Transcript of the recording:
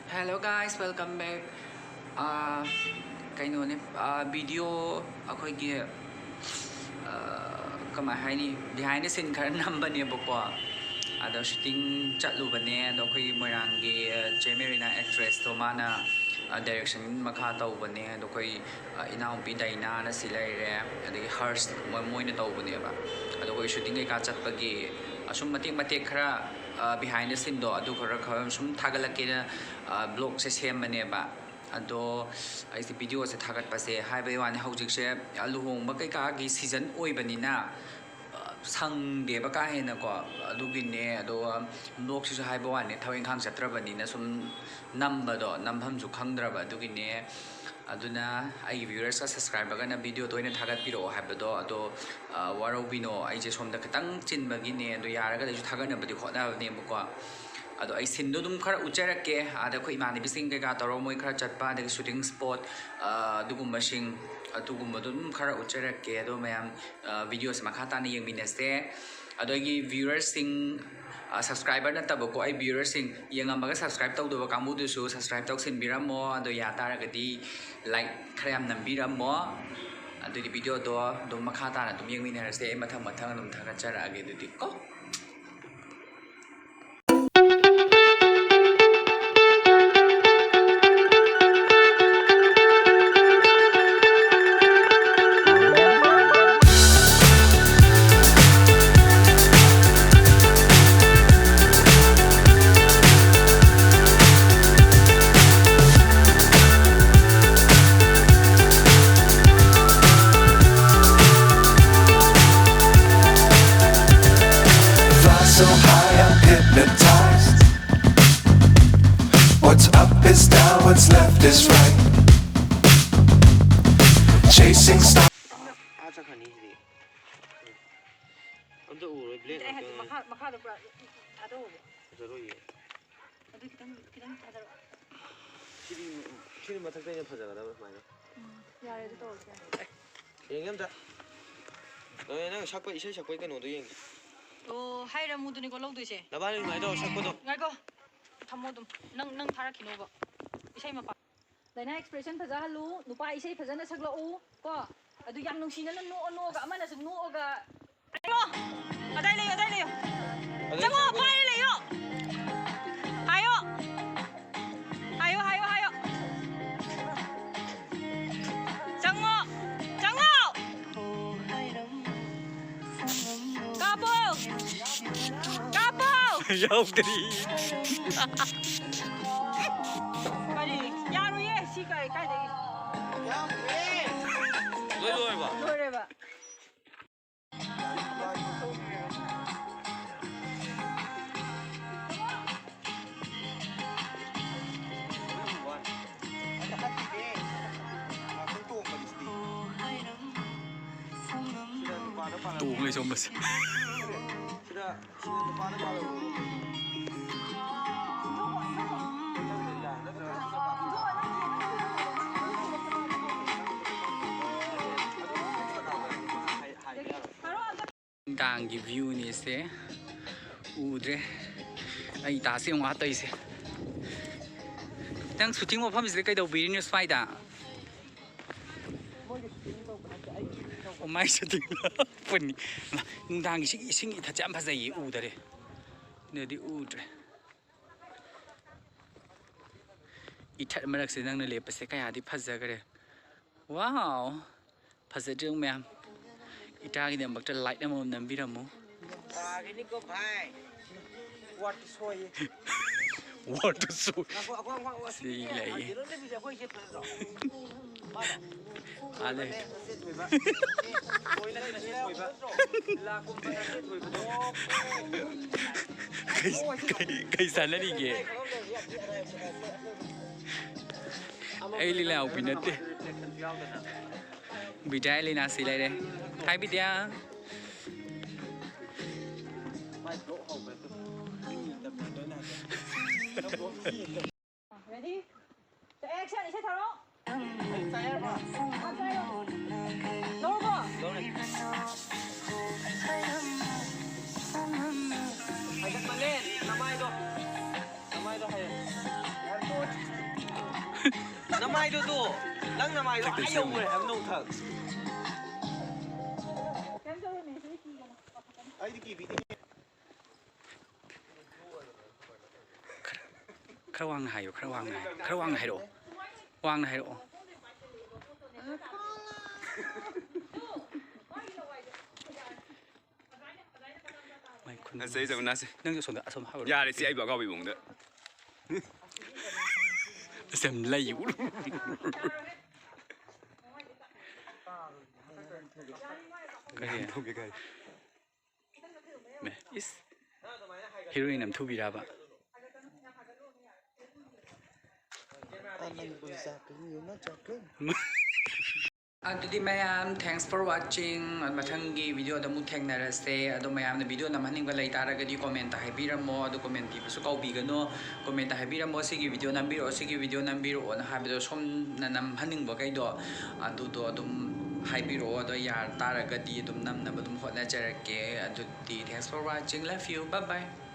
Hello guys, welcome back. Kainone video akoigi kamai haini behind the scene khara number ne boko ado shooting chatlu bane ado koi Moirang gi Jamerina actress to mana direction makha tau bane ado koi inau pi daina na silai re ado hers moina tau bane ba ado koi shooting kai ka chat pagi asum matik khara behind the scene do adu khara khara sum thagalake na blog se sem bane ba ado ai si video se thagat pase hai bai wan hojik se aluhong ba kai ka gi season oi bani na sang de ba ka he na ko adu gi ne ado blog se hai ba wan ne thaweng khang chatra bani na sum number do namham ju khangdra ba adu gi ne aduna ai viewers ka subscriber ga na video to ina thagat piro ha ba do ado waro bino ai je som da katang chin ba gi ne ado yara ga ju thagat na ba di khona ba ne ko ado ai sin do dum khara ucherake ada ko imani bising ga toro moi khara chatpa de shooting spot dugum machine adugum dum khara ucherake ado mayam video se makha ta ni yeng binese ado gi viewers sing subscriber na tabo ko ai viewers sing yeng amaga subscribe tau do kamu du su subscribe tau sin biramo ado ya tara ga di like khara yam nam biramo ado di video do makha ta na dum yeng binese mathang dum thaga chara age du di ko so high I'm hypnotized. What's up is down, what's left is right. Chasing stars. Oh, hai ra mudu ni ko log duise. Nabani mai do sakko do. Ngai ko. Thammo dum. Nang thara khino ba. Isai ma pa. Daina expression phaja halu, nupa isai phajana sakla u ko. Adu yang nung sina no ga amana sung no ga. Ayo. Adai le. Jango pai le yo. Ayo. Jango. Yaw dri. Kari, yaru ye si kai dei. Loi ba. Loi ba. Tung le som bas. Dang gi view ni se udre ai ta se ngwa tai se tang shooting mo pham se kai do business faida o mai shooting pun dang gi sing ita jam pha sai u dare ne di udre ita marak se nang na le pa se kai adi phaja gare wow phaja jung ma'am ita gi dem bakta light na mo nam biramo Gini ko pai. What soy. what so si lai ale kai sana ni ge ai li lao pinate bidai le na si lai de thai bidya Ready? The action is tharo. No go. Ay, kat mali. Namay do. Namay do kayo. น้ำไม้ดูลังน้ำไม้ก็ไอ้ยงเลยครับนุ่งเถอะ khá quăng này khá quăng này độ quăng này độ那谁怎么那是？那就说的说好呀，你是爱报告备忘的。xem lấy dữ cái gì Không cái mẹ is heroin làm thu bị ra bạn Adudi mayam, thanks for watching. Mathangi video da mu thengna rase. Ado mayam na video na maning balay taragadi comment haibiramo. Ado comment piso kau bigano. Comment haibiramo sige video nambiro sige video nambiro on habido som na nam haning bagay do. Ado do adum haibiro ado yar taragadi adum nam na badum hot na jarake. Adudi thanks for watching. Love you. Bye bye.